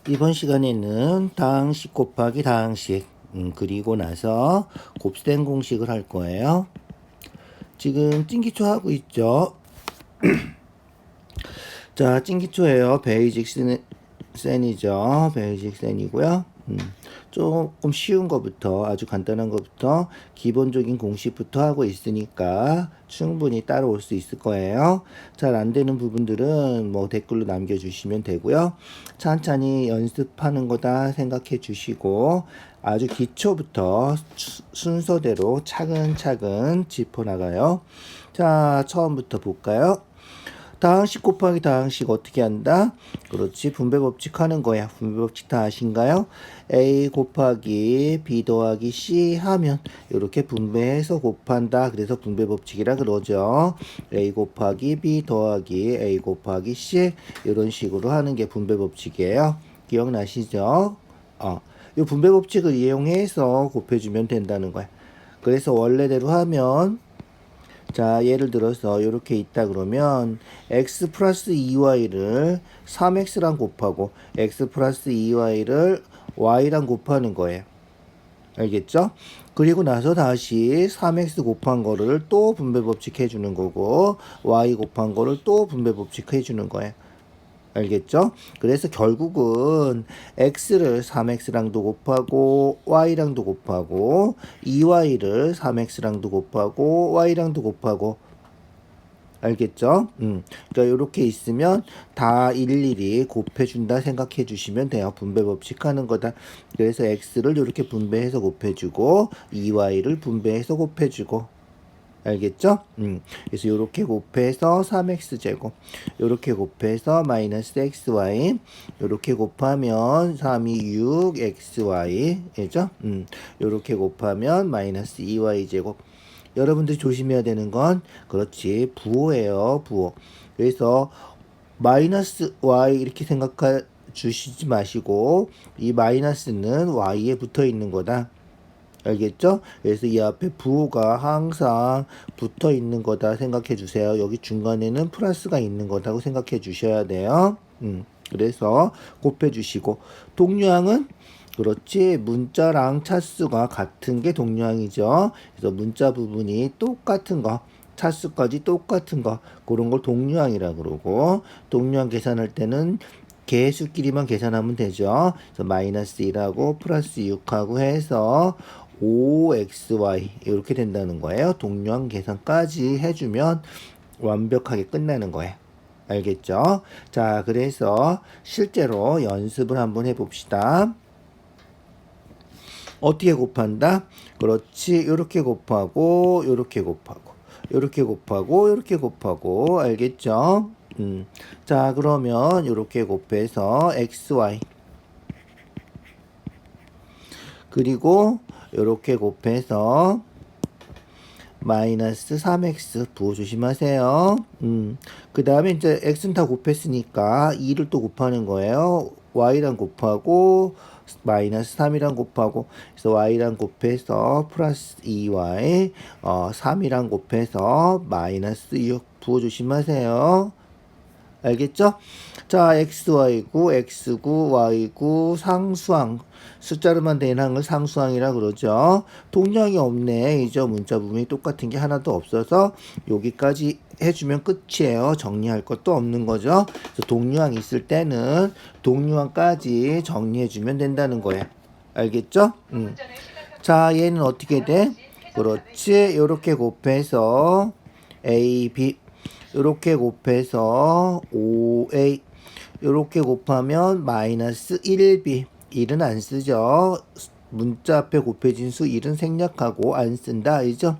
이번 시간에는 다항식 곱하기 다항식 그리고 나서 곱셈 공식을 할 거예요. 지금 찐기초 하고 있죠. 자, 찐기초예요. 베이직 센이죠. 베이직 센이고요. 조금 쉬운 것부터, 아주 간단한 것부터 기본적인 공식부터 하고 있으니까 충분히 따라올 수 있을 거예요. 잘 안 되는 부분들은 뭐 댓글로 남겨주시면 되고요. 천천히 연습하는 거다 생각해 주시고 아주 기초부터 순서대로 차근차근 짚어나가요. 자, 처음부터 볼까요? 다항식 곱하기 다항식 어떻게 한다? 그렇지, 분배 법칙 하는 거야. 분배 법칙 다 아신가요? A 곱하기 B 더하기 C 하면 이렇게 분배해서 곱한다. 그래서 분배 법칙이라 그러죠. A 곱하기 B 더하기 A 곱하기 C 이런 식으로 하는 게 분배 법칙이에요. 기억나시죠? 이 분배 법칙을 이용해서 곱해주면 된다는 거야. 그래서 원래대로 하면 자, 예를 들어서 이렇게 있다 그러면 x 플러스 2y를 3x랑 곱하고 x 플러스 2y를 y랑 곱하는 거예요. 알겠죠? 그리고 나서 다시 3x 곱한 거를 또 분배법칙 해주는 거고 y 곱한 거를 또 분배법칙 해주는 거예요. 알겠죠? 그래서 결국은 x를 3x랑도 곱하고 y랑도 곱하고 2y를 3x랑도 곱하고 y랑도 곱하고 알겠죠? 그러니까 이렇게 있으면 다 일일이 곱해준다 생각해 주시면 돼요. 분배 법칙 하는 거다. 그래서 x를 이렇게 분배해서 곱해주고 2y를 분배해서 곱해주고 알겠죠? 그래서 이렇게 곱해서 3x제곱 이렇게 곱해서 마이너스 xy 이렇게 곱하면 3이 6xy 그죠? 이렇게 곱하면 마이너스 2y제곱 여러분들이 조심해야 되는 건 그렇지 부호예요 부호. 그래서 마이너스 y 이렇게 생각해 주시지 마시고 이 마이너스는 y에 붙어 있는 거다. 알겠죠? 그래서 이 앞에 부호가 항상 붙어 있는 거다 생각해 주세요. 여기 중간에는 플러스가 있는 거다고 생각해 주셔야 돼요. 그래서 곱해 주시고 동류항은 그렇지 문자랑 차수가 같은 게 동류항이죠. 그래서 문자 부분이 똑같은 거 차수까지 똑같은 거 그런 걸 동류항이라 그러고 동류항 계산할 때는 개수끼리만 계산하면 되죠. 그래서 마이너스 1하고 플러스 6하고 해서 5xy 이렇게 된다는 거예요. 동류항 계산까지 해주면 완벽하게 끝나는 거예요. 알겠죠? 자, 그래서 실제로 연습을 한번 해봅시다. 어떻게 곱한다? 그렇지. 이렇게 곱하고 이렇게 곱하고 이렇게 곱하고 이렇게 곱하고 알겠죠? 자, 그러면 이렇게 곱해서 xy 그리고 이렇게 곱해서 마이너스 3x 부호 조심하세요. 그 다음에 이제 x는 다 곱했으니까 2를 또 곱하는 거예요. y랑 곱하고 마이너스 3이랑 곱하고 그래서 y랑 곱해서 플러스 2y 3이랑 곱해서 마이너스 6 부호 조심하세요. 알겠죠? 자, xy구, x구, y구, 상수항. 숫자로만 된 항을 상수항이라 그러죠. 동량이 없네. 이제 문자 부분이 똑같은 게 하나도 없어서 여기까지 해주면 끝이에요. 정리할 것도 없는 거죠. 그래서 동류항 있을 때는 동류항까지 정리해주면 된다는 거예요. 알겠죠? 자, 얘는 어떻게 돼? 그렇지. 이렇게 곱해서 a, b 이렇게 곱해서 5a 이렇게 곱하면 마이너스 1b 1은 안 쓰죠. 문자 앞에 곱해진 수 1은 생략하고 안 쓴다 알죠?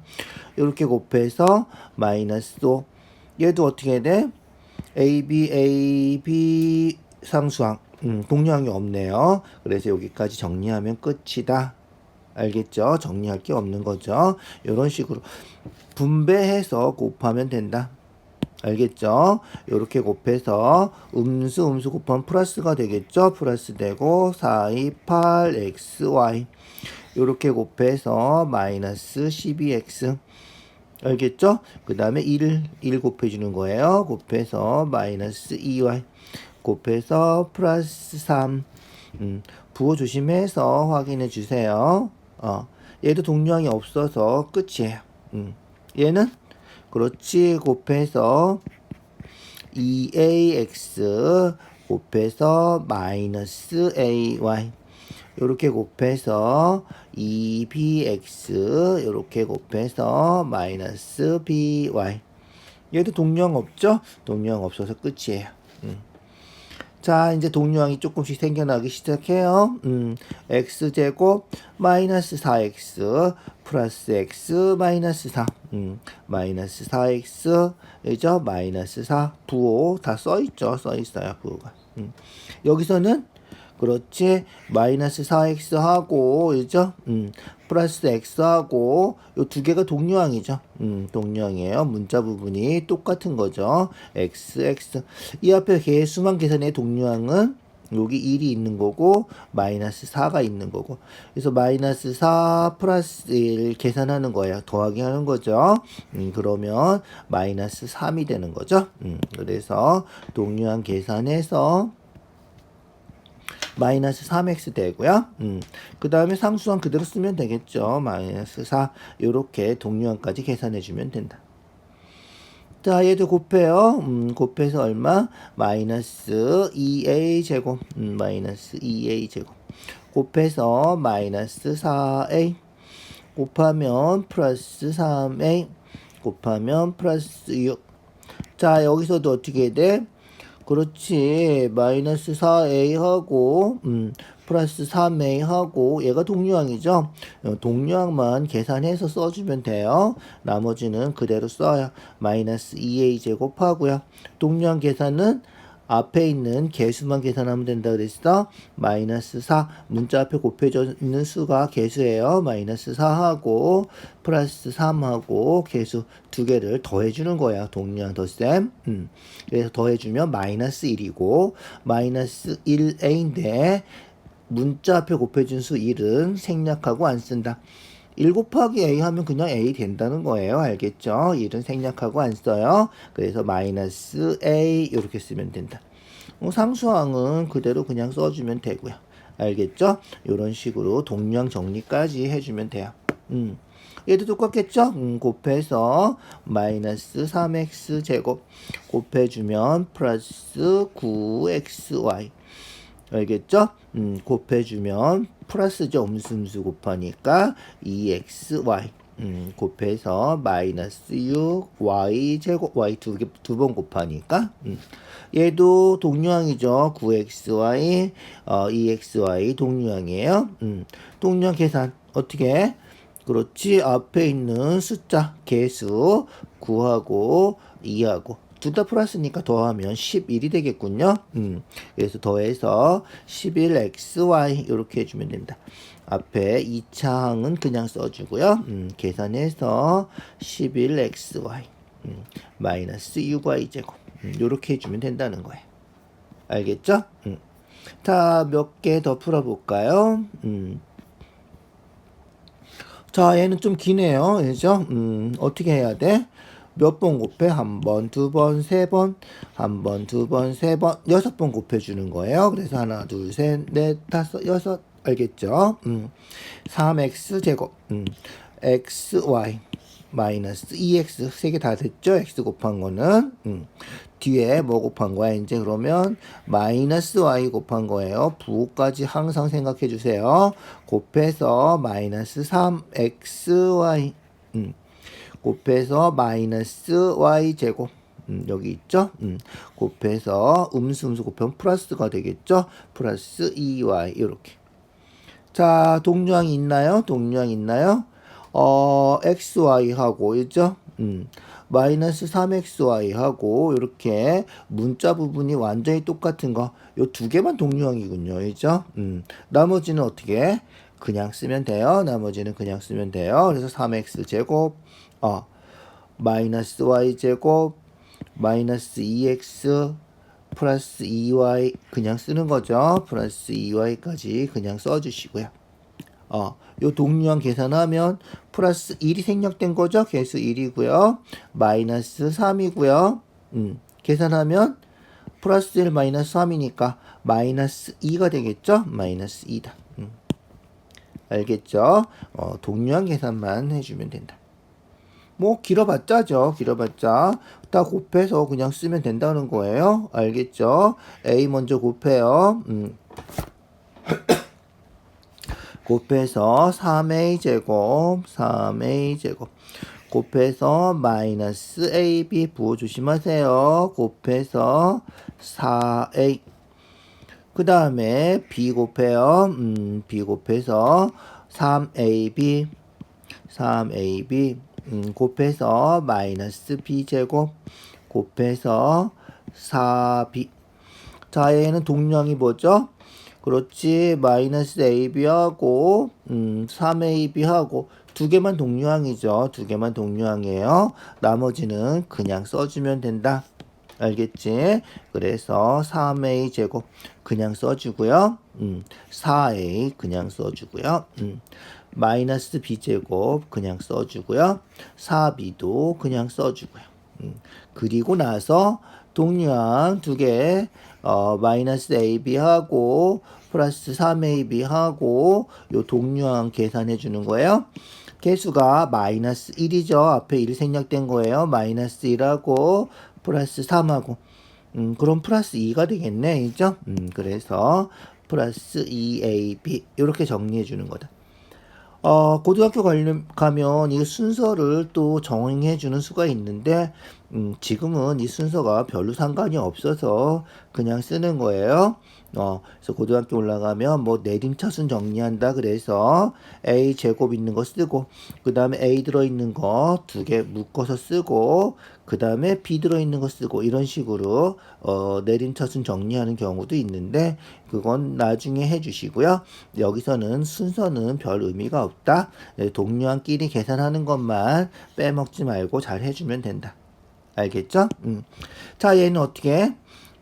이렇게 곱해서 마이너스 5 얘도 어떻게 돼? ab 상수항 동량이 없네요. 그래서 여기까지 정리하면 끝이다. 알겠죠? 정리할 게 없는 거죠. 이런 식으로 분배해서 곱하면 된다. 알겠죠? 이렇게 곱해서 음수 곱하면 플러스가 되겠죠? 플러스 되고 4, 2, 8, xy 이렇게 곱해서 마이너스 12x 알겠죠? 그 다음에 1 곱해주는 거예요. 곱해서 마이너스 2y 곱해서 플러스 3 부호 조심해서 확인해 주세요. 얘도 동류항이 없어서 끝이에요. 얘는 그렇지 곱해서 2ax 곱해서 마이너스 ay 요렇게 곱해서 2bx 요렇게 곱해서 마이너스 by 얘도 동류항 없죠? 동류항 없어서 끝이에요. 자, 이제 동류항이 조금씩 생겨나기 시작해요. x제곱 마이너스 4x 플러스 x 마이너스 4 마이너스 4x 이죠? 마이너스 4 부호 다 써있죠? 써있어요 부호가. 여기서는 그렇지 마이너스 4x 하고 이죠? 플러스 x 하고 요 두 개가 동류항이죠. 동류항이에요. 문자 부분이 똑같은 거죠. x 이 앞에 개수만 계산해 동류항은 여기 1이 있는 거고 마이너스 4가 있는 거고 그래서 마이너스 4 플러스 1 계산하는 거예요. 더하기 하는 거죠. 그러면 마이너스 3이 되는 거죠. 그래서 동류항 계산해서 마이너스 3x 되고요. 그 다음에 상수항 그대로 쓰면 되겠죠. 마이너스 4 요렇게 동류항까지 계산해 주면 된다. 자, 얘도 곱해요. 곱해서 얼마? 마이너스 2a 제곱 마이너스 2a 제곱 곱해서 마이너스 4a 곱하면 플러스 3a 곱하면 플러스 6. 자, 여기서도 어떻게 돼? 그렇지 마이너스 4a하고 플러스 3a하고 얘가 동류항이죠. 동류항만 계산해서 써주면 돼요. 나머지는 그대로 써요. 마이너스 2a 제곱하고요. 동류항 계산은 앞에 있는 개수만 계산하면 된다 그랬어. 마이너스 4 문자 앞에 곱해져 있는 수가 개수예요. 마이너스 4하고 플러스 3하고 개수 두 개를 더해주는 거야. 동류항 덧셈. 그래서 더해주면 마이너스 1이고 마이너스 1a인데 문자 앞에 곱해준 수 1은 생략하고 안 쓴다. 1 곱하기 a 하면 그냥 a 된다는 거예요. 알겠죠? 1은 생략하고 안 써요. 그래서 마이너스 a 이렇게 쓰면 된다. 상수항은 그대로 그냥 써주면 되고요. 알겠죠? 이런 식으로 동류항 정리까지 해주면 돼요. 얘도 똑같겠죠? 곱해서 마이너스 3x 제곱 곱해주면 플러스 9xy 알겠죠? 곱해주면 플러스죠. 음수 곱하니까 2xy 곱해서 마이너스 6y 제곱 y 두 번 곱하니까 얘도 동류항이죠. 9xy 2xy 동류항이에요. 동류항 계산 어떻게 그렇지 앞에 있는 숫자 개수 9하고 2하고 둘 다 플러스니까 더하면 11이 되겠군요. 그래서 더해서 11xy 이렇게 해주면 됩니다. 앞에 2차 항은 그냥 써주고요. 계산해서 11xy 마이너스 6y 제곱 이렇게 해주면 된다는 거예요. 알겠죠? 자, 몇 개 더 풀어볼까요? 자, 얘는 좀 기네요. 그죠? 어떻게 해야 돼? 몇 번 곱해? 한 번, 두 번, 세 번, 한 번, 두 번, 세 번, 6번 곱해주는 거예요. 그래서 하나, 둘, 셋, 넷, 다섯, 여섯. 알겠죠? 3x 제곱, xy, 마이너스 2x, 세 개 다 됐죠? x 곱한 거는, 뒤에 뭐 곱한 거야? 이제 그러면 마이너스 y 곱한 거예요. 부호까지 항상 생각해 주세요. 곱해서 마이너스 3xy, 곱해서 마이너스 y 제곱 여기 있죠? 곱해서 음수 곱하면 플러스가 되겠죠? 플러스 2y 이렇게. 자, 동류항이 있나요? 동류항 있나요? xy하고 있죠? 마이너스 3xy하고 이렇게 문자 부분이 완전히 똑같은 거 요 두 개만 동류항이군요. 그죠? 나머지는 어떻게 그냥 쓰면 돼요. 나머지는 그냥 쓰면 돼요. 그래서 3x 제곱 마이너스 y 제곱 마이너스 2x 플러스 2y 그냥 쓰는 거죠. 플러스 2y까지 그냥 써주시고요. 요 동류항 계산하면 플러스 1이 생략된 거죠. 개수 1이고요. 마이너스 3이고요. 계산하면 플러스 1 마이너스 3이니까 마이너스 2가 되겠죠? 마이너스 2다. 알겠죠? 동류한 계산만 해주면 된다. 뭐 길어봤자죠. 길어봤자 다 곱해서 그냥 쓰면 된다는 거예요. 알겠죠? A 먼저 곱해요. 곱해서 3A 제곱 3A 제곱 곱해서 마이너스 AB 부호 조심하세요. 곱해서 4A 그 다음에 B 곱해요. B 곱해서 3AB 곱해서 마이너스 B제곱 곱해서 4B 자 얘는 동량이 뭐죠? 그렇지 마이너스 AB하고 3AB하고 두 개만 동류항이죠. 두 개만 동류항이에요. 나머지는 그냥 써주면 된다. 알겠지? 그래서 3A 제곱 그냥 써주고요. 4A 그냥 써주고요. 마이너스 B제곱 그냥 써주고요. 4B도 그냥 써주고요. 그리고 나서 동류항 두 개 마이너스 AB하고 플러스 3AB하고 요 동류항 계산해 주는 거예요. 개수가 마이너스 1이죠. 앞에 1 생략된 거예요. 마이너스 1하고 플러스 3하고 그럼 플러스 2가 되겠네. 그죠? 그래서 플러스 2AB 이렇게 정리해 주는 거다. 고등학교 가면 이 순서를 또 정해 주는 수가 있는데 지금은 이 순서가 별로 상관이 없어서 그냥 쓰는 거예요. 그래서 고등학교 올라가면 뭐 내림차순 정리한다 그래서 A 제곱 있는 거 쓰고 그 다음에 A 들어있는 거 두 개 묶어서 쓰고 그 다음에 B 들어있는 거 쓰고 이런 식으로 내림차순 정리하는 경우도 있는데 그건 나중에 해주시고요. 여기서는 순서는 별 의미가 없다. 동료한끼리 계산하는 것만 빼먹지 말고 잘 해주면 된다. 알겠죠? 자 얘는 어떻게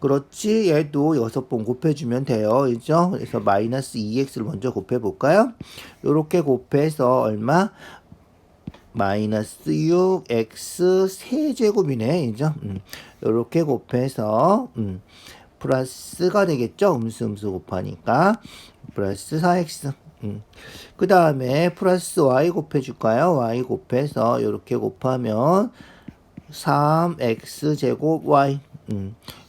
그렇지 얘도 6번 곱해주면 돼요. 그죠? 그래서 마이너스 2x를 먼저 곱해볼까요? 요렇게 곱해서 얼마? 마이너스 6x 세제곱이네. 그죠? 요렇게 곱해서 플러스가 되겠죠? 음수 곱하니까 플러스 4x 그 다음에 플러스 y 곱해줄까요? y 곱해서 요렇게 곱하면 3x 제곱 y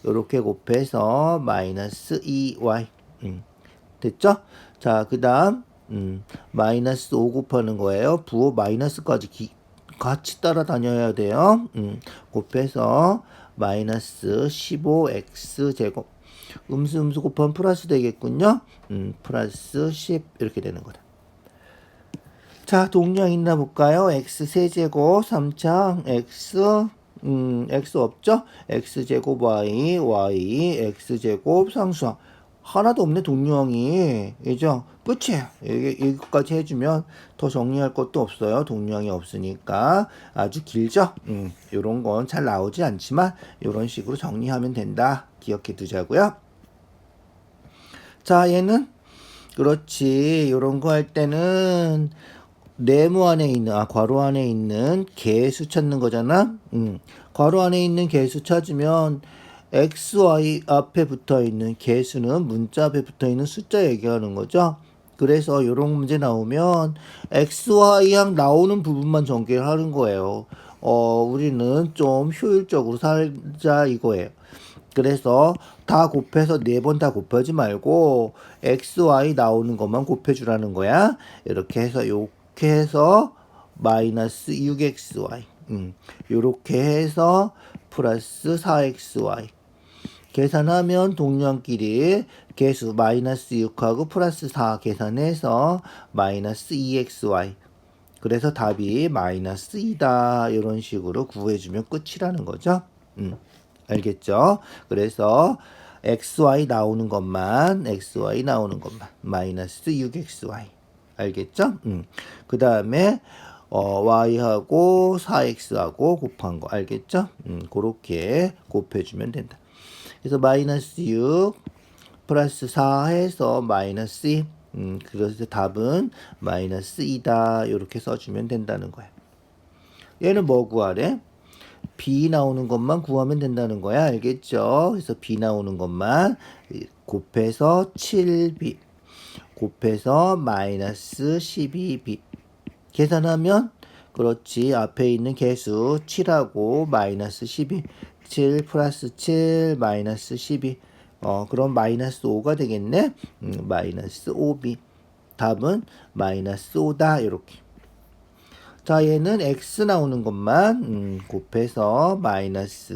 요렇게 곱해서 마이너스 2y 됐죠? 자 그 다음 마이너스 5 곱하는 거예요. 부호 마이너스까지 같이 따라다녀야 돼요. 곱해서 마이너스 15x 제곱 음수 곱하면 플러스 되겠군요. 플러스 10 이렇게 되는 거다. 자 동량 있나 볼까요? x 세제곱 3창 x x 없죠? x제곱 y x제곱 상수항 하나도 없네 동류항이. 그죠? 끝이에요. 여기까지 해주면 더 정리할 것도 없어요. 동류항이 없으니까 아주 길죠? 요런 건 잘 나오지 않지만 요런 식으로 정리하면 된다. 기억해 두자고요. 자 얘는 그렇지 요런 거 할 때는 네모 안에 있는 괄호 안에 있는 개수 찾는 거잖아. 괄호 안에 있는 개수 찾으면 xy 앞에 붙어 있는 개수는 문자 앞에 붙어 있는 숫자 얘기하는 거죠. 그래서 이런 문제 나오면 xy항 나오는 부분만 전개를 하는 거예요. 우리는 좀 효율적으로 살자 이거예요. 그래서 다 곱해서 4번 다 곱하지 말고 xy 나오는 것만 곱해주라는 거야. 이렇게 해서 마이너스 6xy 요렇게 해서 플러스 4xy 계산하면 동량끼리 개수 마이너스 6하고 플러스 4 계산해서 마이너스 2xy 그래서 답이 마이너스 2다 이런 식으로 구해주면 끝이라는 거죠. 알겠죠? 그래서 xy 나오는 것만 마이너스 6xy 알겠죠? 그 다음에 y하고 4x하고 곱한 거 알겠죠? 그렇게 곱해주면 된다. 그래서 마이너스 6 플러스 4 해서 마이너스 2 그래서 답은 마이너스 2다 이렇게 써주면 된다는 거야. 얘는 뭐 구하래? b 나오는 것만 구하면 된다는 거야. 알겠죠? 그래서 b 나오는 것만 곱해서 7b 곱해서 마이너스 12b 계산하면 그렇지. 앞에 있는 개수 7하고 마이너스 12 7 플러스 7 마이너스 12 그럼 마이너스 5가 되겠네. 마이너스 5b 답은 마이너스 5다. 이렇게. 자, 얘는 x 나오는 것만 곱해서 마이너스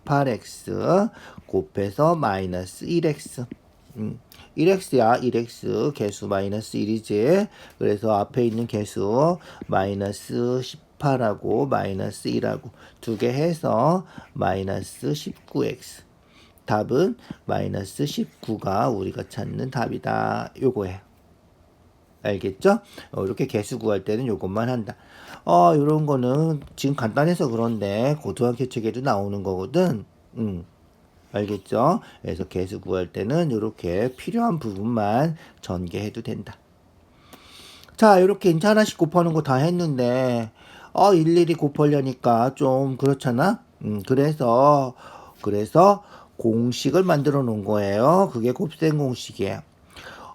18x 곱해서 마이너스 1x 1x야. 1x 개수 마이너스 1이지. 그래서 앞에 있는 개수 마이너스 18하고 마이너스 1하고 두 개 해서 마이너스 19x 답은 마이너스 19가 우리가 찾는 답이다. 요거예요. 알겠죠? 이렇게 개수 구할 때는 요것만 한다. 요런 거는 지금 간단해서 그런데 고등학교 책에도 나오는 거거든. 알겠죠? 그래서 개수 구할 때는 이렇게 필요한 부분만 전개해도 된다. 자, 이렇게 이제 하나씩 곱하는 거 다 했는데 일일이 곱하려니까 좀 그렇잖아. 그래서 공식을 만들어 놓은 거예요. 그게 곱셈 공식이에요.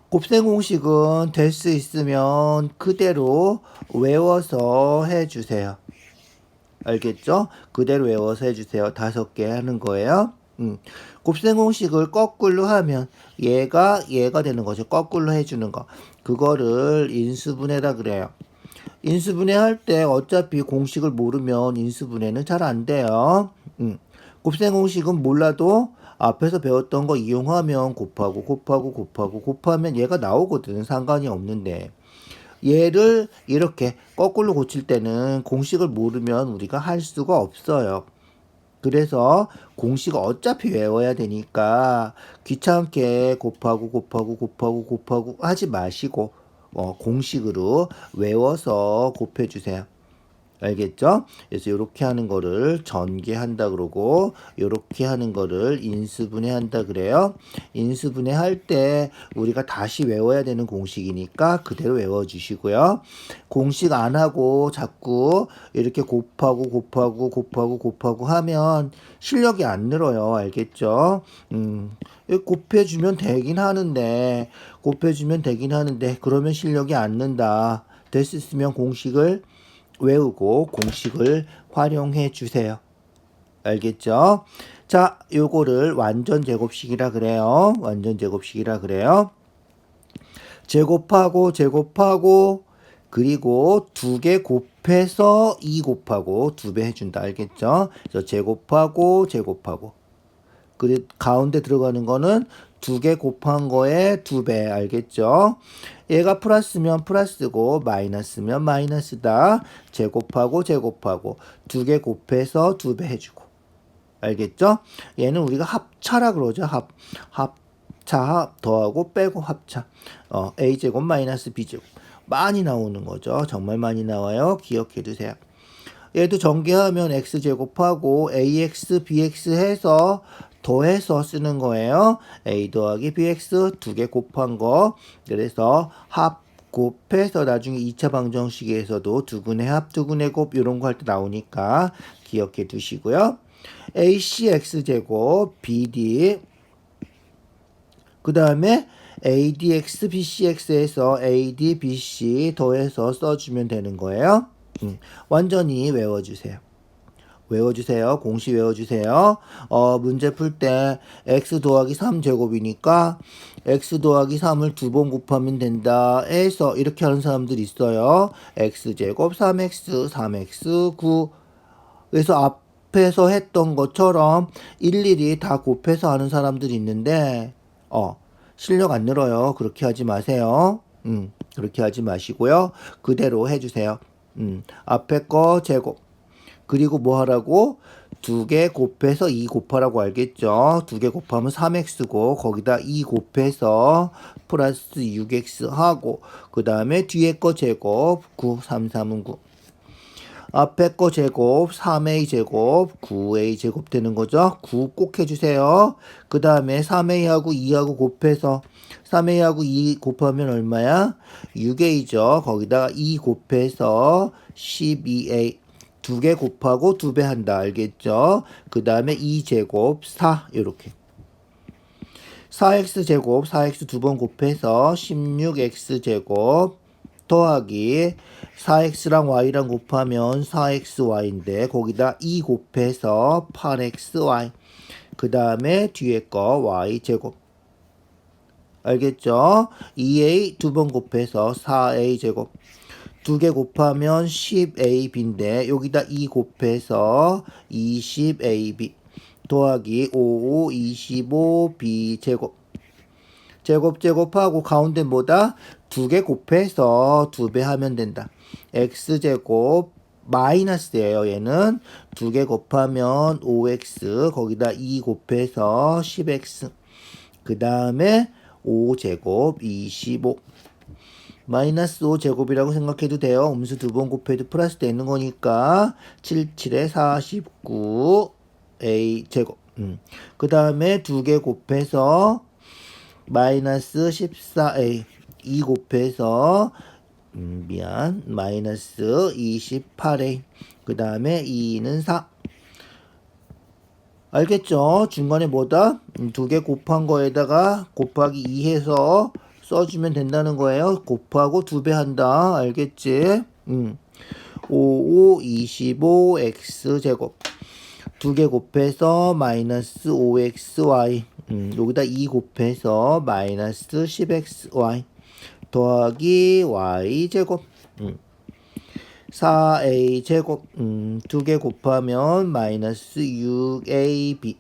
곱셈 공식은 될 수 있으면 그대로 외워서 해주세요. 알겠죠? 그대로 외워서 해주세요. 5개 하는 거예요. 곱셈 공식을 거꾸로 하면 얘가 되는 거죠. 거꾸로 해주는 거. 그거를 인수분해라 그래요. 인수분해 할 때 어차피 공식을 모르면 인수분해는 잘 안 돼요. 곱셈 공식은 몰라도 앞에서 배웠던 거 이용하면 곱하면 얘가 나오거든. 상관이 없는데. 얘를 이렇게 거꾸로 고칠 때는 공식을 모르면 우리가 할 수가 없어요. 그래서 공식을 어차피 외워야 되니까 귀찮게 곱하고 하지 마시고 공식으로 외워서 곱해주세요. 알겠죠? 그래서 이렇게 하는 거를 전개한다 그러고 이렇게 하는 거를 인수분해한다 그래요. 인수분해 할 때 우리가 다시 외워야 되는 공식이니까 그대로 외워주시고요. 공식 안 하고 자꾸 이렇게 곱하고 하면 실력이 안 늘어요. 알겠죠? 곱해주면 되긴 하는데 그러면 실력이 안 는다. 될 수 있으면 공식을 외우고 공식을 활용해 주세요. 알겠죠? 자, 요거를 완전 제곱식이라 그래요. 완전 제곱식이라 그래요. 제곱하고 그리고 2개 곱해서 2 곱하고 2배 해준다. 알겠죠? 그래서 제곱하고 그리고 가운데 들어가는 거는 2개 곱한 거에 2배. 알겠죠? 얘가 플러스면 플러스고 마이너스면 마이너스다. 제곱하고 2개 곱해서 2배 해주고. 알겠죠? 얘는 우리가 합차라 그러죠. 합차 더하고 빼고 합차. a제곱 마이너스 b제곱. 많이 나오는 거죠. 정말 많이 나와요. 기억해 두세요. 얘도 전개하면 x제곱하고 ax, bx 해서 더해서 쓰는 거예요. a 더하기 bx 2개 곱한 거. 그래서 합 곱해서 나중에 2차 방정식에서도 두근의 합, 두근의 곱 이런 거 할 때 나오니까 기억해 두시고요. ac x제곱 bd 그 다음에 adx bcx에서 ad bc 더해서 써주면 되는 거예요. 완전히 외워주세요. 공식 외워주세요. 문제 풀 때 x 더하기 3제곱이니까 x 더하기 3을 2번 곱하면 된다 해서 이렇게 하는 사람들이 있어요. x제곱 3x 9 그래서 앞에서 했던 것처럼 일일이 다 곱해서 하는 사람들이 있는데 실력 안 늘어요. 그렇게 하지 마세요. 그렇게 하지 마시고요. 그대로 해주세요. 앞에 거 제곱 그리고 뭐 하라고? 2개 곱해서 2 곱하라고 알겠죠? 2개 곱하면 3x고 거기다 2 곱해서 플러스 6x 하고 그 다음에 뒤에 거 제곱 9, 3, 3은 9 앞에 거 제곱 3a 제곱 9a 제곱 되는 거죠? 9 꼭 해주세요. 그 다음에 3a하고 2하고 곱해서 3a하고 2 곱하면 얼마야? 6a죠. 거기다가 2 곱해서 12a 두 개 곱하고 두 배 한다. 알겠죠? 그 다음에 2제곱 4 이렇게 4x제곱 4x 두 번 곱해서 16x제곱 더하기 4x랑 y랑 곱하면 4xy인데 거기다 2 곱해서 8xy 그 다음에 뒤에 거 y제곱 알겠죠? 2a 두 번 곱해서 4a제곱 두 개 곱하면 10ab인데 여기다 2 곱해서 20ab 더하기 5, 25b 제곱 제곱하고 가운데 뭐다? 두 개 곱해서 두 배 하면 된다. x제곱 마이너스예요. 얘는 두 개 곱하면 5x 거기다 2 곱해서 10x 그 다음에 5제곱 25 마이너스 5제곱이라고 생각해도 돼요. 음수 두 번 곱해도 플러스 되는 거니까 77에 49 a제곱 그 다음에 두 개 곱해서 마이너스 14a 2 곱해서 마이너스 28a 그 다음에 2는 4 알겠죠? 중간에 뭐다? 두 개 곱한 거에다가 곱하기 2 해서 써주면 된다는 거예요. 곱하고 두 배 한다. 알겠지? 5, 25, x제곱 두 개 곱해서 마이너스 5xy 여기다 2 곱해서 마이너스 10xy 더하기 y제곱 4a제곱 두 개 곱하면 마이너스 6ab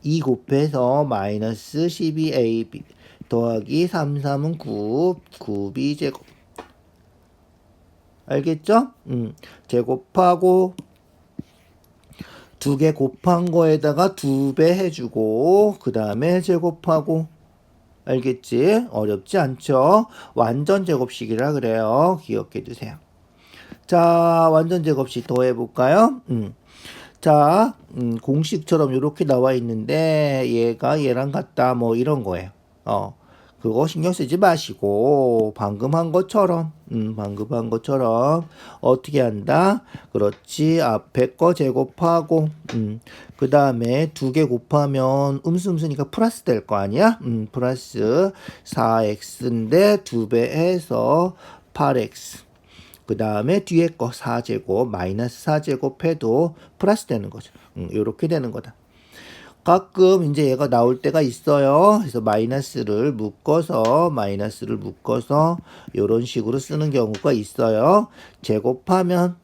2 곱해서 마이너스 12ab 더하기 3, 3은 9, 9b제곱 알겠죠? 제곱하고 두 개 곱한 거에다가 두 배 해주고 그 다음에 제곱하고 알겠지? 어렵지 않죠? 완전 제곱식이라 그래요. 기억해 두세요. 자, 완전 제곱식 더 해볼까요? 자, 공식처럼 이렇게 나와 있는데 얘가 얘랑 같다 뭐 이런 거예요. 그거 신경 쓰지 마시고 방금 한 것처럼 어떻게 한다? 그렇지. 앞에 거 제곱하고 그 다음에 두 개 곱하면 음수니까 플러스 될 거 아니야? 플러스 4x인데 두 배 해서 8x 그 다음에 뒤에 거 4제곱 마이너스 4제곱 해도 플러스 되는 거죠. 이렇게 되는 거다. 가끔 이제 얘가 나올 때가 있어요. 그래서 마이너스를 묶어서 이런 식으로 쓰는 경우가 있어요. 제곱하면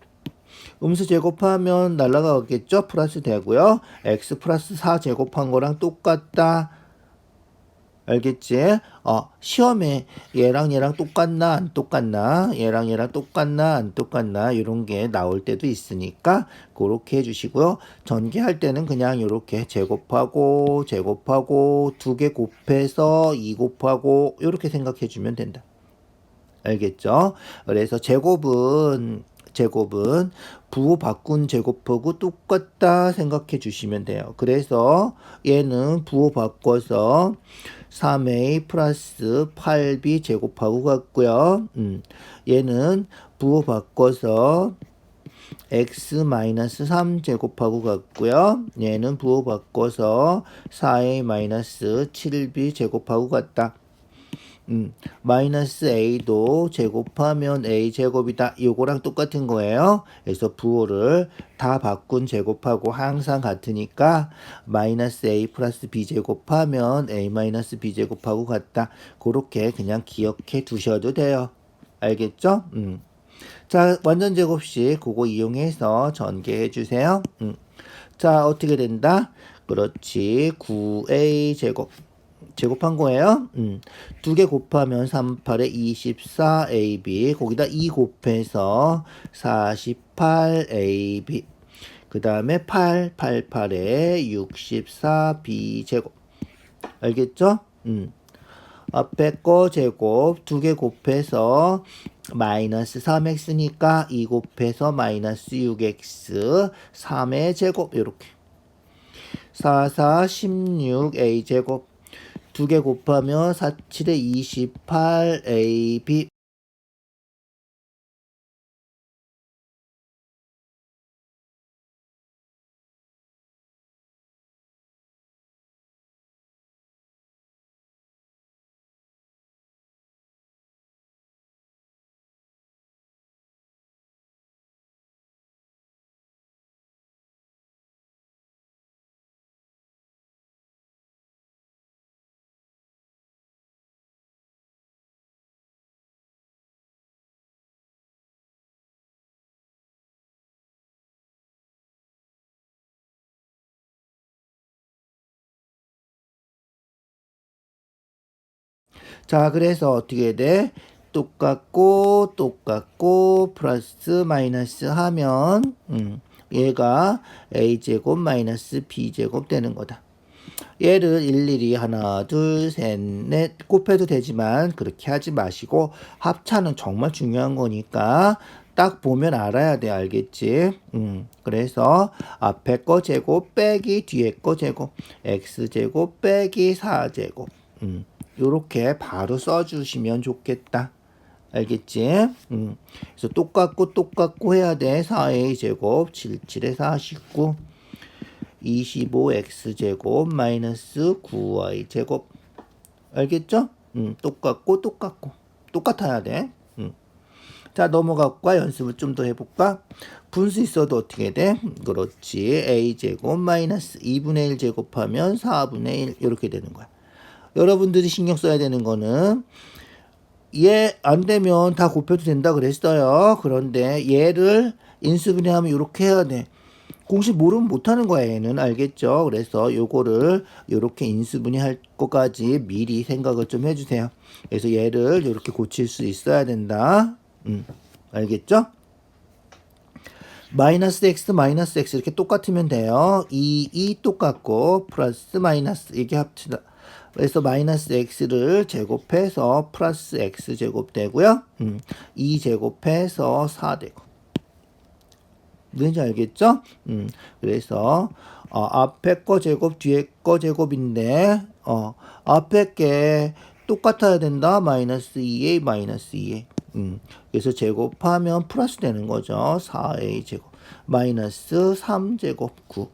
음수 제곱하면 날라가겠죠? 플러스 되고요. x 플러스 4 제곱한 거랑 똑같다. 알겠지? 시험에 얘랑 똑같나 안 똑같나 얘랑 똑같나 안 똑같나 이런 게 나올 때도 있으니까 그렇게 해주시고요. 전개할 때는 그냥 이렇게 제곱하고 두 개 곱해서 2 곱하고 이렇게 생각해 주면 된다. 알겠죠? 그래서 제곱은 부호 바꾼 제곱하고 똑같다 생각해 주시면 돼요. 그래서 얘는 부호 바꿔서 3a 플러스 8b 제곱하고 같고요. 얘는 부호 바꿔서 x 마이너스 3 제곱하고 같고요. 얘는 부호 바꿔서 4a 마이너스 7b 제곱하고 같다. 마이너스 a도 제곱하면 a 제곱이다. 요거랑 똑같은 거예요. 그래서 부호를 다 바꾼 제곱하고 항상 같으니까 마이너스 a 플러스 b 제곱하면 a 마이너스 b 제곱하고 같다. 그렇게 그냥 기억해 두셔도 돼요. 알겠죠? 자, 완전 제곱식 그거 이용해서 전개해 주세요. 자, 어떻게 된다? 그렇지. 9a 제곱 제곱한 거예요. 두 개 곱하면 38에 24ab 거기다 2 곱해서 48ab 그 다음에 8에 64b 제곱 알겠죠? 앞에 거 제곱 두 개 곱해서 마이너스 3x니까 2 곱해서 마이너스 6x 3의 제곱 이렇게 16a 제곱 두 개 곱하면 47에 28ab 자, 그래서 어떻게 돼? 똑같고 플러스 마이너스 하면 얘가 a제곱 마이너스 b제곱 되는 거다. 얘를 일일이 하나, 둘, 셋, 넷 곱해도 되지만 그렇게 하지 마시고 합차는 정말 중요한 거니까 딱 보면 알아야 돼. 알겠지? 그래서 앞에 거 제곱 빼기 뒤에 거 제곱 x제곱 빼기 4제곱 요렇게 바로 써주시면 좋겠다. 알겠지? 그래서 똑같고 해야 돼. 4a 제곱 77에 49 25x제곱 마이너스 9y 제곱. 알겠죠? 똑같고 똑같아야 돼. 자, 넘어갈까? 연습을 좀 더 해볼까? 분수 있어도 어떻게 돼? 그렇지. a제곱 마이너스 2분의 1 제곱하면 4분의 1 이렇게 되는 거야. 여러분들이 신경 써야 되는 거는 얘 안 되면 다 곱해도 된다 그랬어요. 그런데 얘를 인수분해하면 이렇게 해야 돼. 공식 모르면 못하는 거야. 얘는. 알겠죠? 그래서 요거를 요렇게 인수분해할 것까지 미리 생각을 좀 해주세요. 그래서 얘를 요렇게 고칠 수 있어야 된다. 알겠죠? 마이너스 x 이렇게 똑같으면 돼요. 이 똑같고 플러스 마이너스 이게 합치다. 그래서 마이너스 x를 제곱해서 플러스 x 제곱 되고요. 2 제곱해서 4 되고. 뭔지 알겠죠? 그래서 앞에 거 제곱 뒤에 거 제곱인데 앞에 게 똑같아야 된다. 마이너스 2a 마이너스 2a. 그래서 제곱하면 플러스 되는 거죠. 4a 제곱 마이너스 3제곱 9.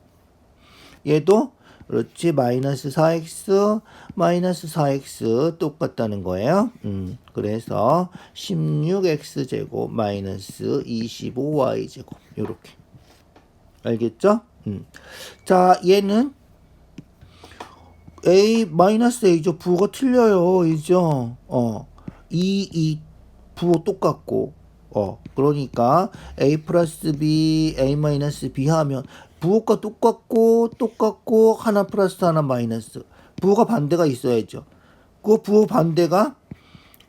얘도 그렇지. 마이너스 4x 마이너스 4x 똑같다는 거예요. 그래서 16x 제곱 마이너스 25y 제곱 요렇게. 알겠죠? 자, 얘는 a 마이너스 a죠. 부호가 틀려요. 이죠? 이 부호 똑같고 그러니까 a 플러스 b a 마이너스 b 하면 부호가 똑같고 하나 플러스 하나 마이너스 부호가 반대가 있어야죠. 그 부호 반대가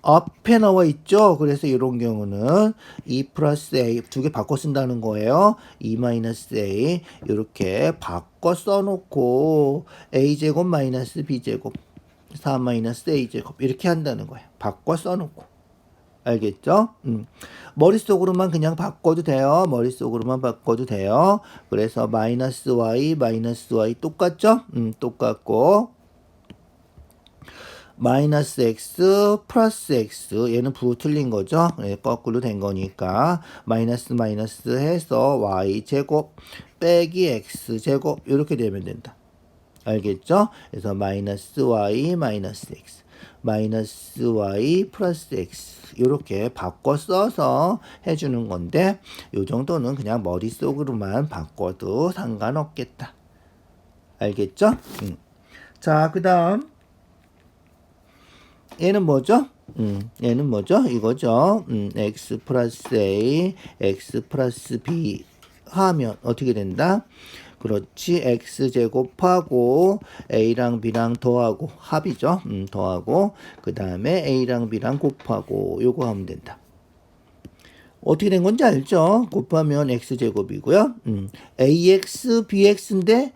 앞에 나와 있죠. 그래서 이런 경우는 2 플러스 a 두 개 바꿔 쓴다는 거예요. 2 마이너스 a 이렇게 바꿔 써놓고 a제곱 마이너스 b제곱 4 마이너스 a제곱 이렇게 한다는 거예요. 바꿔 써놓고. 알겠죠? 머릿속으로만 그냥 바꿔도 돼요. 머릿속으로만 바꿔도 돼요. 그래서 마이너스 y 똑같죠? 똑같고 마이너스 x 플러스 x 얘는 부호 틀린 거죠. 네, 거꾸로 된 거니까 마이너스 해서 y 제곱 빼기 x 제곱 이렇게 되면 된다. 알겠죠? 그래서 마이너스 y 마이너스 x 마이너스 y 플러스 x 이렇게 바꿔 써서 해주는 건데 요 정도는 그냥 머릿속으로만 바꿔도 상관없겠다. 알겠죠? 자, 그 다음 얘는 뭐죠? 얘는 뭐죠? 이거죠. x 플러스 a x 플러스 b 하면 어떻게 된다? 그렇지. x제곱하고 a랑 b랑 더하고 합이죠. 더하고 그 다음에 a랑 b랑 곱하고 요거 하면 된다. 어떻게 된 건지 알죠? 곱하면 x제곱이고요. ax bx인데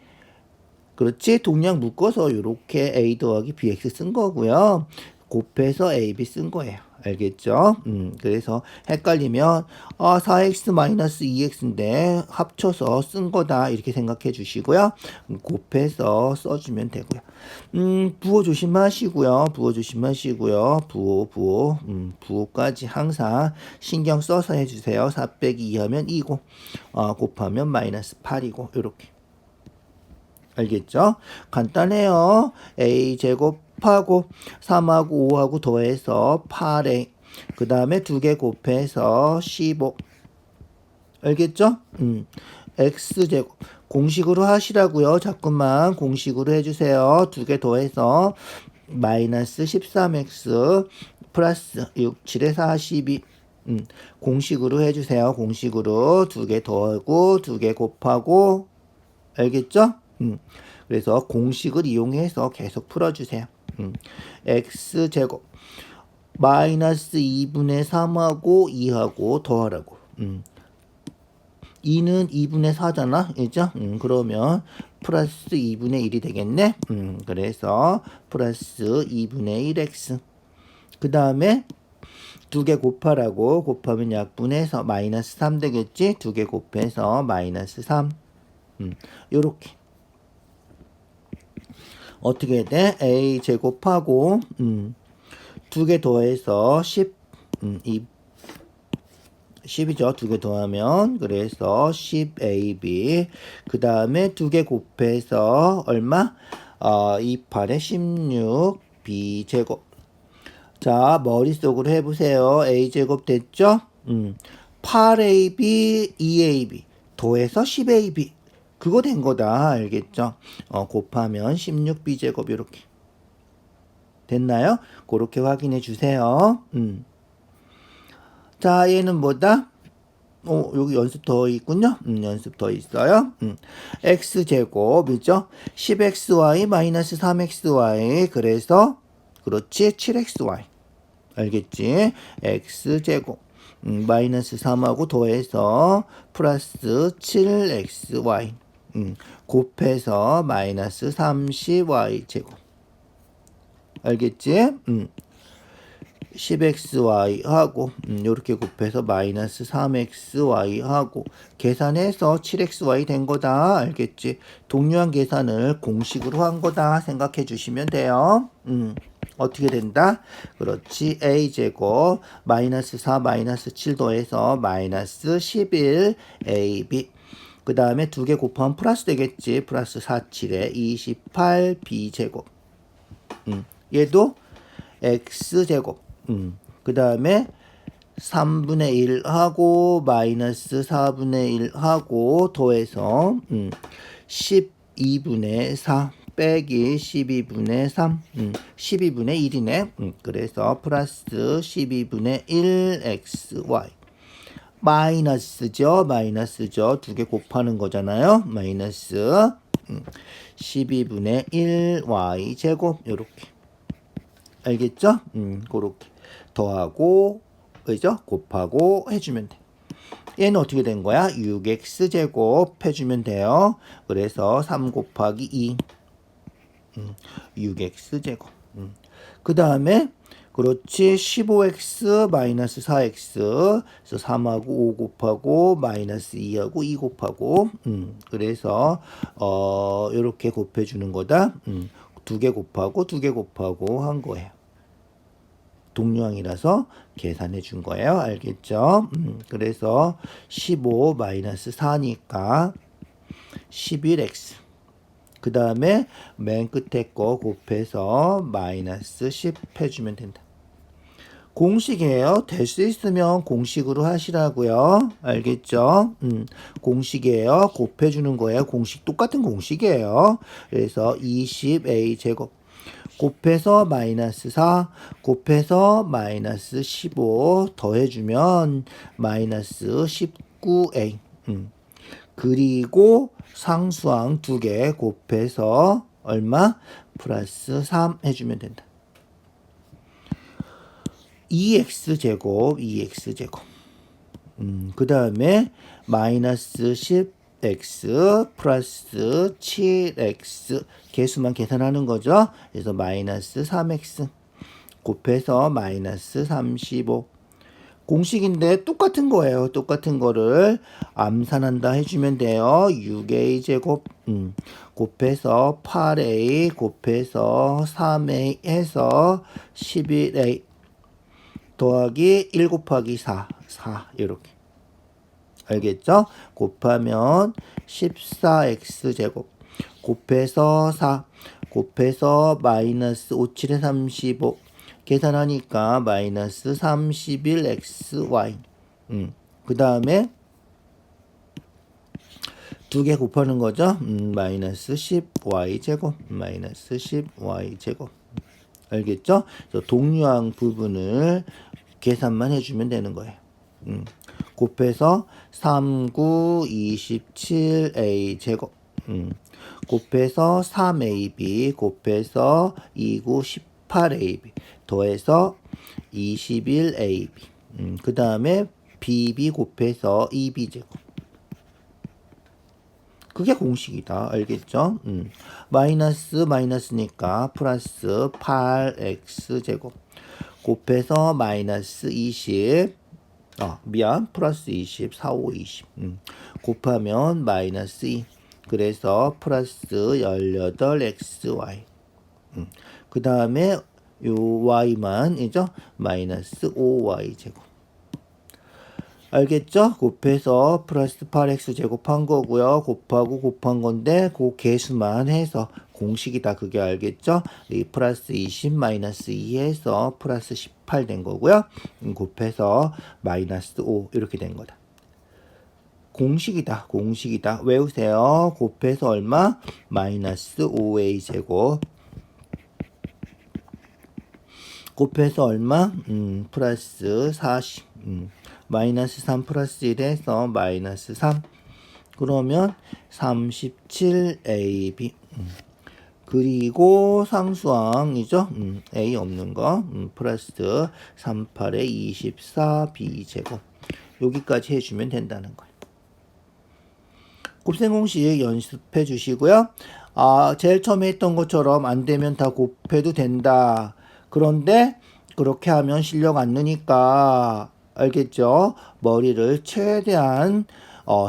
그렇지. 동량 묶어서 이렇게 a 더하기 bx 쓴 거고요. 곱해서 ab 쓴 거예요. 알겠죠? 그래서 헷갈리면 4x 마이너스 2x인데 합쳐서 쓴 거다 이렇게 생각해 주시고요. 곱해서 써주면 되고요. 부호 조심하시고요. 부호까지 항상 신경 써서 해주세요. 4 빼기 2 하면 2고 곱하면 마이너스 8이고 이렇게. 알겠죠? 간단해요. a 제곱하고 3하고 5하고 더해서 8a 그 다음에 2개 곱해서 15 알겠죠? x제곱 공식으로 하시라고요. 자꾸만 공식으로 해주세요. 2개 더해서 마이너스 13x 플러스 6, 7에 42 공식으로 해주세요. 공식으로 2개 더하고 2개 곱하고 알겠죠? 그래서 공식을 이용해서 계속 풀어주세요. x제곱 마이너스 2분의 3하고 2하고 더하라고. 2는 2분의 4잖아. 그죠? 그러면 플러스 2분의 1이 되겠네. 그래서 플러스 2분의 1x. 그 다음에 두 개 곱하라고. 곱하면 약분해서 마이너스 3 되겠지? 두 개 곱해서 마이너스 3. 요렇게. 어떻게 돼? a 제곱하고 두 개 더해서 10. 10이죠. 두 개 더하면 그래서 10ab. 그 다음에 두 개 곱해서 얼마? 28에 16b 제곱. 자, 머릿속으로 해보세요. a제곱 됐죠? 8ab, 2ab 더해서 10ab. 그거 된 거다. 알겠죠? 곱하면 16b제곱 이렇게. 됐나요? 그렇게 확인해 주세요. 자, 얘는 뭐다? 여기 연습 더 있군요. 연습 더 있어요. x제곱이죠. 10xy 마이너스 3xy. 그래서 그렇지 7xy. 알겠지? x제곱 마이너스 3하고 더해서 플러스 7xy. 곱해서 마이너스 30y 제곱. 알겠지? 10xy 하고 이렇게 곱해서 마이너스 3xy 하고 계산해서 7xy 된 거다. 알겠지? 동류한 계산을 공식으로 한 거다 생각해 주시면 돼요. 어떻게 된다? 그렇지. a제곱 마이너스 4 마이너스 7 더해서 마이너스 11 ab. 그 다음에 두 개 곱하면 플러스 되겠지. 플러스 4, 7에 28 b제곱. 얘도 x제곱. 그 다음에 3분의 1 하고 마이너스 4분의 1 하고 더해서 12분의 4 빼기 12분의 3 12분의 1이네. 그래서 플러스 12분의 1 xy. 마이너스죠. 마이너스죠. 두 개 곱하는 거잖아요. 마이너스 12분의 1 y 제곱 요렇게. 알겠죠? 그렇게 더하고 그죠? 곱하고 해주면 돼. 얘는 어떻게 된 거야? 6x 제곱 해주면 돼요. 그래서 3 곱하기 2 6x 제곱. 그 다음에 그렇지 15x 마이너스 4x. 그래서 3하고 5 곱하고 마이너스 2하고 2 곱하고 그래서 이렇게 곱해주는 거다. 두 개 곱하고 두 개 곱하고 한 거예요. 동류항이라서 계산해 준 거예요. 알겠죠? 그래서 15 마이너스 4니까 11x. 그 다음에 맨 끝에 거 곱해서 마이너스 10 해주면 된다. 공식이에요. 될 수 있으면 공식으로 하시라고요. 알겠죠? 공식이에요. 곱해주는 거예요. 공식 똑같은 공식이에요. 그래서 20a 제곱 곱해서 마이너스 4 곱해서 마이너스 15 더해주면 마이너스 19a. 그리고 상수항 두 개 곱해서 얼마? 플러스 3 해주면 된다. 2x제곱, 2x제곱. 그 다음에 마이너스 10x 플러스 7x. 개수만 계산하는 거죠. 그래서 마이너스 3x 곱해서 마이너스 35. 공식인데 똑같은 거예요. 똑같은 거를 암산한다 해주면 돼요. 6a 제곱 곱해서 8a 곱해서 3a 해서 11a 더하기 1 곱하기 4 이렇게. 알겠죠? 곱하면 14x 제곱 곱해서 4 곱해서 마이너스 5, 7에 35 계산하니까 마이너스 31xy. 그 다음에 두 개 곱하는 거죠. 마이너스 10y 제곱 마이너스 10y 제곱. 알겠죠? 그래서 동류항 부분을 계산만 해주면 되는 거예요. 곱해서 39, 27a 제곱 곱해서 3ab 곱해서 29, 18ab 더해서 21ab. 그 다음에 bb 곱해서 2b제곱. 그게 공식이다. 알겠죠? 마이너스니까 플러스 8x제곱 곱해서 마이너스 20 플러스 20 4, 5, 20 곱하면 마이너스 2 그래서 플러스 18xy 그 다음에 요 y만이죠? 마이너스 5y제곱 알겠죠? 곱해서 플러스 8x 제곱한 거고요. 곱하고 곱한 건데 그 개수만 해서 공식이다. 그게 알겠죠? 이 플러스 20 마이너스 2 해서 플러스 18 된 거고요. 곱해서 마이너스 5 이렇게 된 거다. 공식이다. 공식이다. 외우세요. 곱해서 얼마? 마이너스 5a 제곱 곱해서 얼마? 플러스 40 마이너스 3 플러스 1에서 마이너스 3 그러면 37ab 그리고 상수항이죠. a 없는 거 플러스 38에 24b 제곱 여기까지 해주면 된다는 거예요. 곱셈 공식 연습해 주시고요. 제일 처음에 했던 것처럼 안 되면 다 곱해도 된다. 그런데 그렇게 하면 실력 안 느니까 알겠죠? 머리를 최대한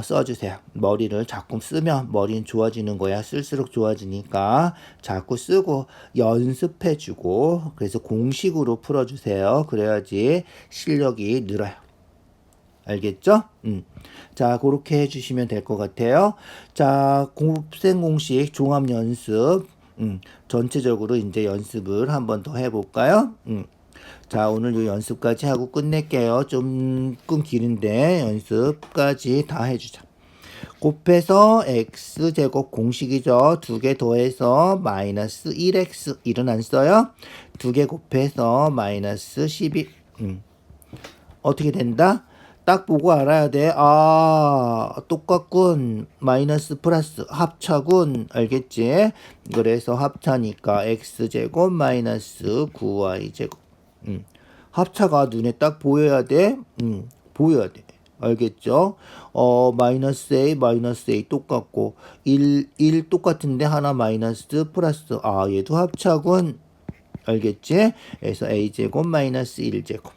써주세요. 머리를 자꾸 쓰면 머리는 좋아지는 거야. 쓸수록 좋아지니까 자꾸 쓰고 연습해주고 그래서 공식으로 풀어주세요. 그래야지 실력이 늘어요. 알겠죠? 자, 그렇게 해주시면 될 것 같아요. 자, 곱셈 공식 종합 연습. 전체적으로 이제 연습을 한번 더 해볼까요? 자, 오늘 이 연습까지 하고 끝낼게요. 조금 길은데 연습까지 다 해주자. 곱해서 x제곱 공식이죠. 두 개 더해서 마이너스 1x 1은 안 써요. 두 개 곱해서 마이너스 12 어떻게 된다? 딱 보고 알아야 돼. 똑같군. 마이너스 플러스 합차군. 알겠지? 그래서 합차니까 x제곱 마이너스 9y제곱. 합차가 눈에 딱 보여야 돼. 보여야 돼. 알겠죠? 마이너스 a 똑같고 1 똑같은데 하나 마이너스 플러스 얘도 합차군. 알겠지? 그래서 a제곱 마이너스 1제곱.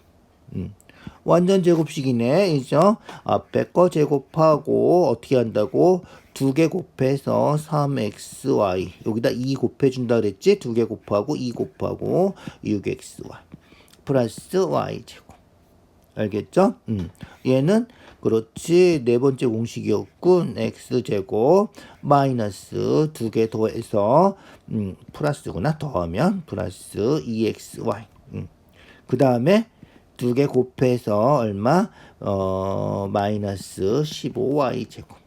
완전 제곱식이네. 이죠? 앞에 거 제곱하고 어떻게 한다고? 두 개 곱해서 3xy 여기다 2 곱해준다 그랬지? 두 개 곱하고 2 곱하고 6xy 플러스 y제곱 알겠죠? 얘는 그렇지 네 번째 공식이었군. x제곱 마이너스 두 개 더해서 플러스구나. 더하면 플러스 2xy 그 다음에 두 개 곱해서 얼마? 마이너스 15y 제곱.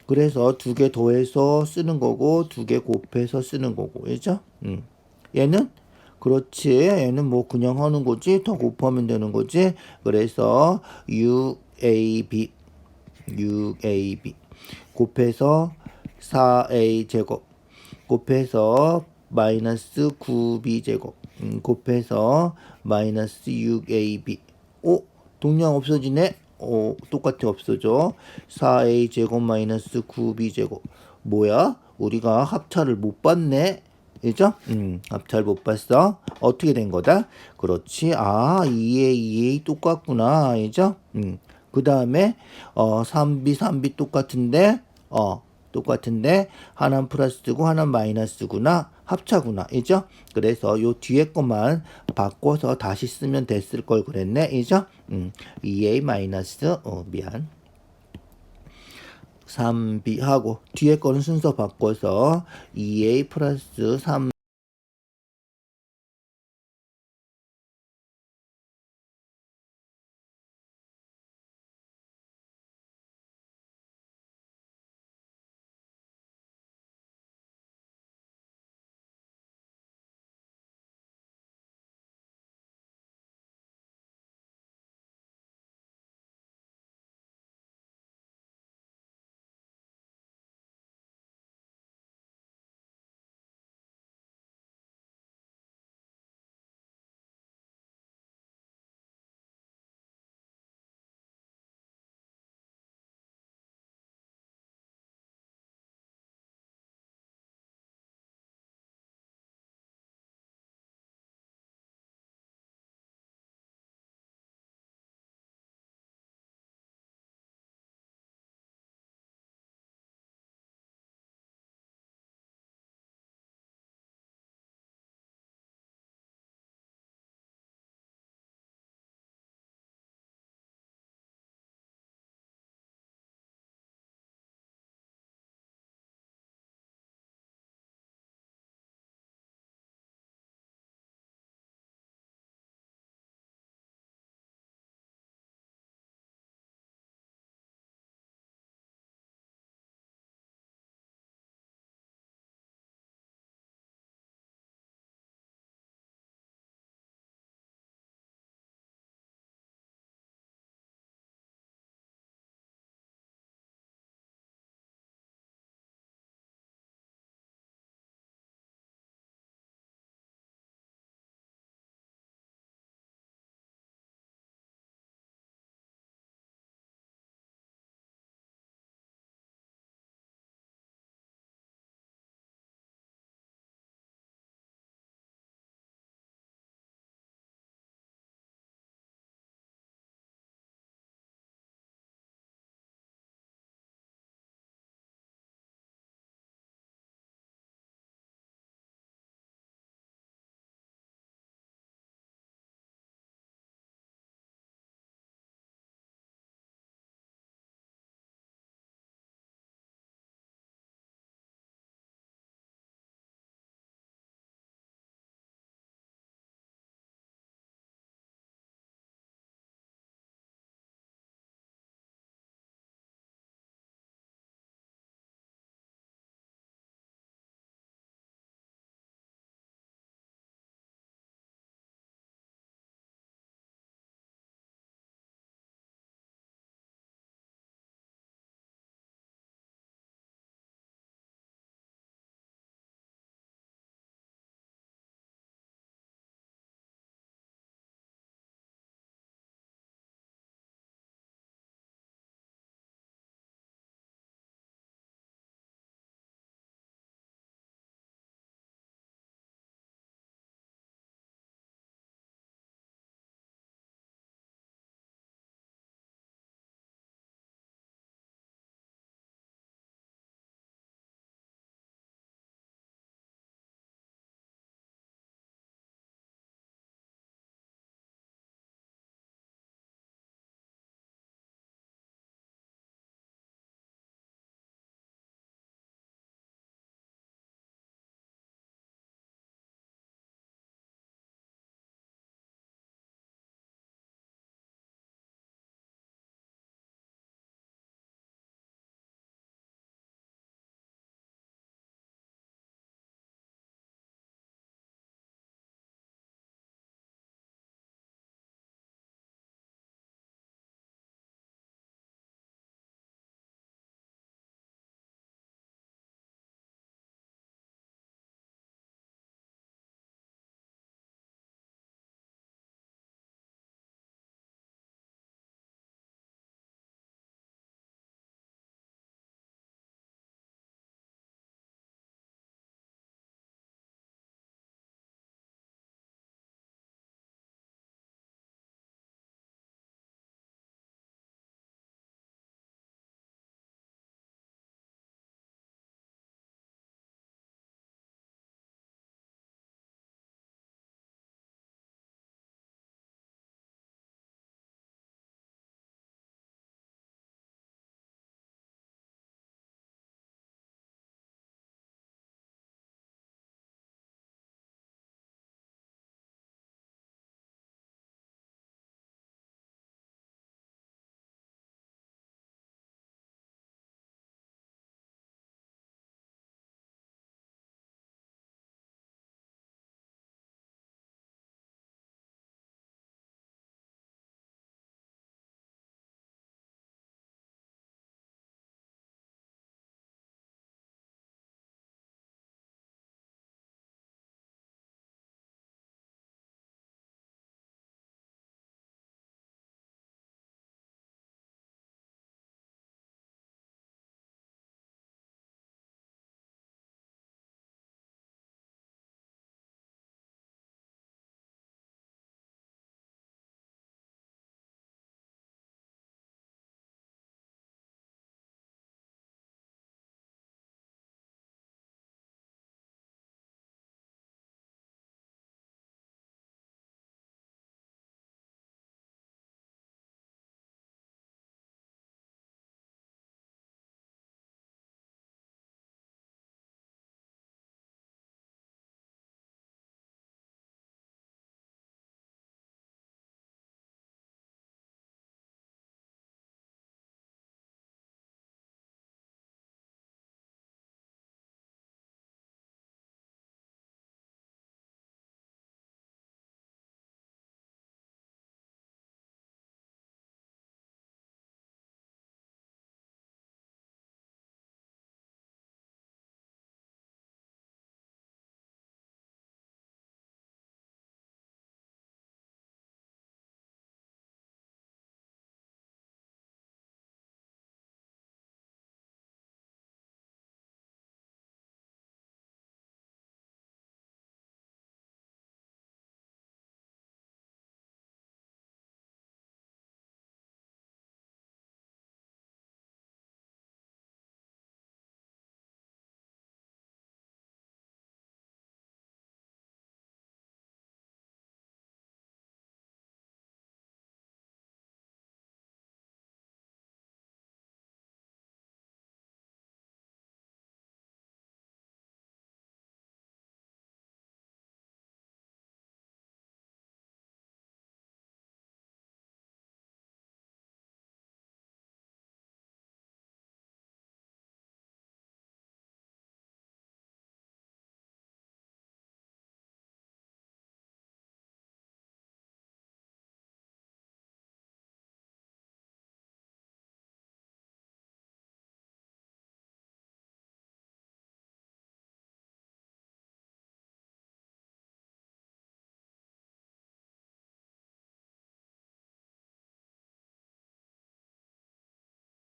그래서 두 개 더해서 쓰는 거고 두 개 곱해서 쓰는 거고, 그죠? 얘는 그렇지. 얘는 뭐 그냥 하는 거지. 더 곱하면 되는 거지. 그래서 6ab 곱해서 4a 제곱 곱해서 마이너스 9b 제곱 곱해서 마이너스 6ab 동량 없어지네. 똑같이 없어져. 4a 제곱 마이너스 9b 제곱 뭐야? 우리가 합차를 못 봤네. 그죠? 합차를 못 봤어. 어떻게 된 거다? 그렇지. 2a 똑같구나. 그죠? 그 다음에 3b 똑같은데 똑같은데 하나는 플러스고 하나는 마이너스구나. 합차구나. 이죠? 그래서 요 뒤에 것만 바꿔서 다시 쓰면 됐을 걸 그랬네. 이죠? 2a 마이너스 3b 하고 뒤에 거는 순서 바꿔서 2a 플러스 3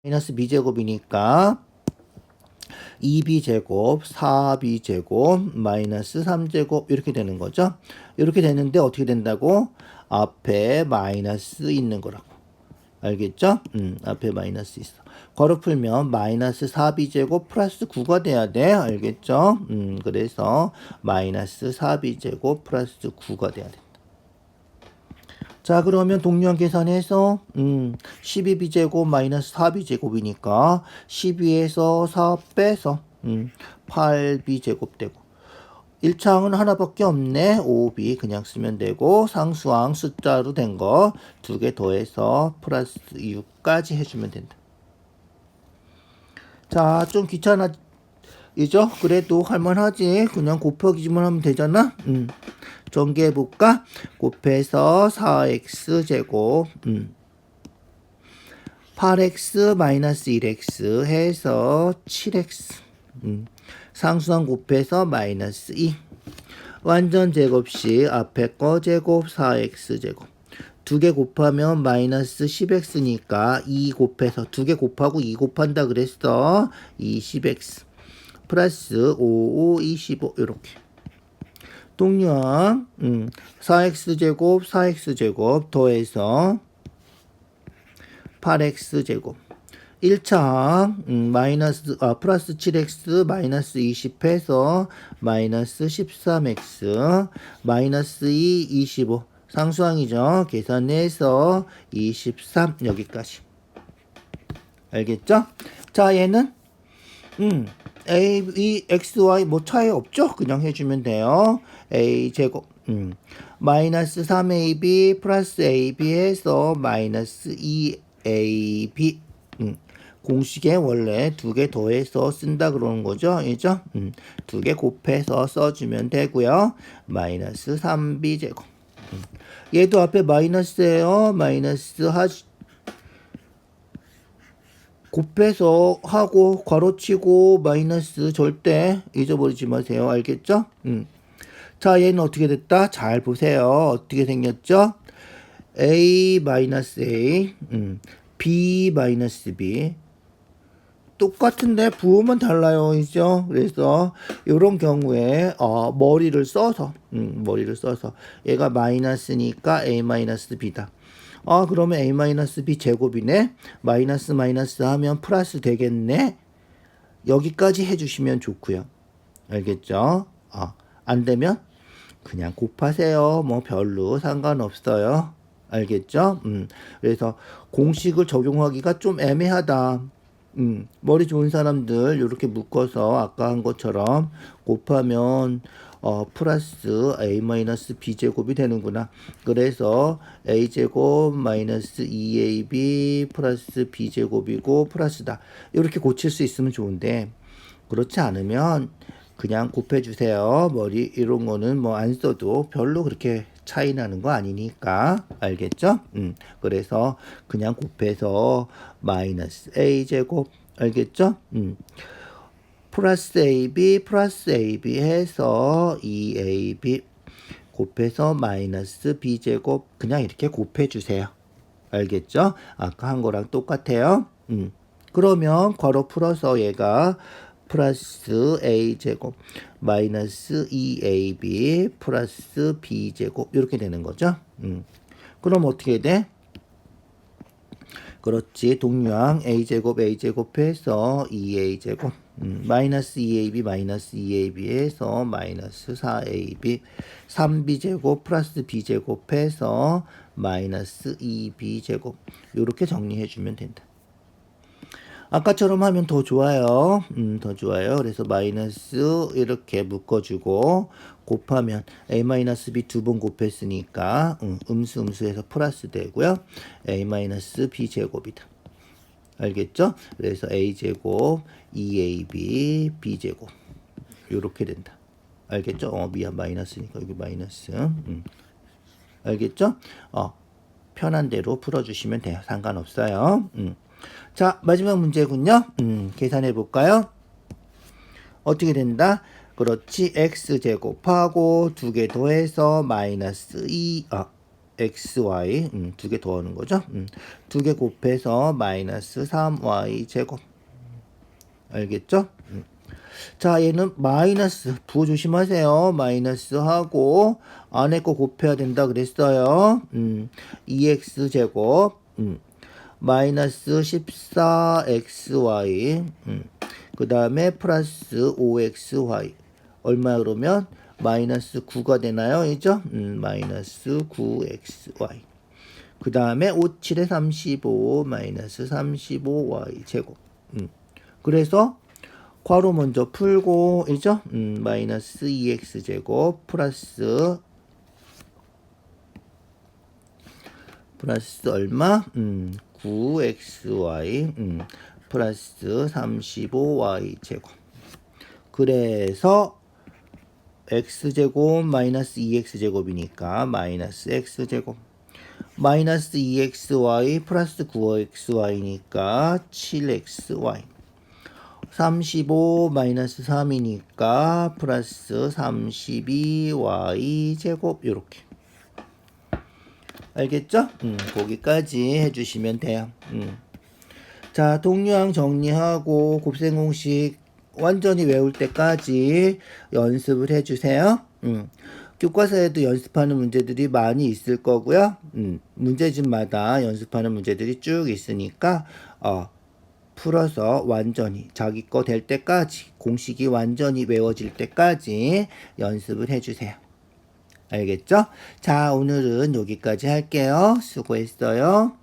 마이너스 b제곱이니까 2b제곱, 4b제곱, 마이너스 3제곱 이렇게 되는 거죠. 이렇게 되는데 어떻게 된다고? 앞에 마이너스 있는 거라고. 알겠죠? 앞에 마이너스 있어. 괄호 풀면 마이너스 4b제곱 플러스 9가 돼야 돼. 알겠죠? 그래서 마이너스 4b제곱 플러스 9가 돼야 돼. 자, 그러면 동류항 계산해서 12b제곱 마이너스 4b제곱이니까 12에서 4 빼서 8b제곱 되고 1차항은 하나밖에 없네. 5b 그냥 쓰면 되고 상수항 숫자로 된 거 2개 더해서 플러스 6까지 해주면 된다. 자, 좀 귀찮아이죠? 그래도 할만하지. 그냥 곱하기만 하면 되잖아. 전개해볼까? 곱해서 4x제곱 8x 마이너스 1x 해서 7x 상수항 곱해서 마이너스 2 완전 제곱식 앞에 거 제곱 4x제곱 2개 곱하면 마이너스 10x니까 2 곱해서 2개 곱하고 2 곱한다 그랬어. 20x 플러스 5, 5, 25 이렇게 동류항 4x제곱 4x제곱 더해서 8x제곱 1차항 플러스 7x 마이너스 20 해서 마이너스 13x 마이너스 2 25 상수항이죠. 계산해서 23 여기까지. 알겠죠? 자, 얘는 a, b, x, y 뭐 차이 없죠? 그냥 해주면 돼요. a제곱 마이너스 3ab 플러스 ab 해서 마이너스 2ab 공식에 원래 2개 더해서 쓴다 그러는 거죠. 이죠? 2개 곱해서 써주면 되고요. 마이너스 3b제곱 얘도 앞에 마이너스예요. 마이너스 곱해서 하고 괄호치고 마이너스 절대 잊어버리지 마세요. 알겠죠? 자, 얘는 어떻게 됐다? 잘 보세요. 어떻게 생겼죠? a 마이너스 a b 마이너스 b 똑같은데 부호만 달라요. 이죠? 그래서 이런 경우에 머리를 써서 얘가 마이너스니까 a 마이너스 b다. 그러면 a 마이너스 b 제곱이네. 마이너스 마이너스 하면 플러스 되겠네. 여기까지 해주시면 좋고요. 알겠죠? 안 되면 그냥 곱하세요. 뭐 별로 상관없어요. 알겠죠? 그래서 공식을 적용하기가 좀 애매하다. 머리 좋은 사람들 이렇게 묶어서 아까 한 것처럼 곱하면 플러스 a 마이너스 b 제곱이 되는구나. 그래서 a 제곱 마이너스 2ab 플러스 b 제곱이고 플러스다. 이렇게 고칠 수 있으면 좋은데 그렇지 않으면 그냥 곱해주세요. 머리 이런 거는 뭐 안 써도 별로 그렇게 차이 나는 거 아니니까. 알겠죠? 그래서 그냥 곱해서 마이너스 a제곱 알겠죠? 플러스 ab 해서 2ab 곱해서 마이너스 b제곱 그냥 이렇게 곱해주세요. 알겠죠? 아까 한 거랑 똑같아요. 그러면 괄호 풀어서 얘가 플러스 a제곱 마이너스 2ab 플러스 b제곱 이렇게 되는 거죠. 그럼 어떻게 돼? 그렇지. 동류항 a제곱 해서 2a제곱 마이너스 2ab 해서 마이너스 4ab 3b제곱 플러스 b제곱 해서 마이너스 2b제곱 이렇게 정리해주면 된다. 아까처럼 하면 더 좋아요. 더 좋아요. 그래서 마이너스 이렇게 묶어주고 곱하면 a-b 두 번 곱했으니까 음수해서 플러스 되고요. a-b 제곱이다. 알겠죠? 그래서 a제곱 2ab b제곱 이렇게 된다. 알겠죠? 미안 마이너스니까 여기 마이너스. 알겠죠? 편한 대로 풀어주시면 돼요. 상관없어요. 자, 마지막 문제군요. 계산해 볼까요? 어떻게 된다? 그렇지. x제곱하고 2개 더해서 마이너스 2, xy 두 개 더하는 거죠. 두 개 곱해서 마이너스 3y 제곱. 알겠죠? 자, 얘는 마이너스 부호 조심하세요. 마이너스 하고 안에 거 곱해야 된다 그랬어요. 2x 제곱 마이너스 14xy 그 다음에 플러스 5xy 얼마 그러면 마이너스 9가 되나요? 이죠? 마이너스 9xy 그 다음에 5, 7에 35 마이너스 35y 제곱 그래서 괄호 먼저 풀고 이죠? 마이너스 2x 제곱 플러스 얼마? 9xy 플러스 35y 제곱. 그래서 x제곱 마이너스 2x제곱이니까 마이너스 x제곱 마이너스 2xy 플러스 9xy니까 7xy 35 마이너스 3이니까 플러스 32y 제곱 요렇게 알겠죠? 거기까지 해주시면 돼요. 자, 동류항 정리하고 곱셈 공식 완전히 외울 때까지 연습을 해주세요. 교과서에도 연습하는 문제들이 많이 있을 거고요. 문제집마다 연습하는 문제들이 쭉 있으니까 풀어서 완전히 자기 거 될 때까지 공식이 완전히 외워질 때까지 연습을 해주세요. 알겠죠? 자, 오늘은 여기까지 할게요. 수고했어요.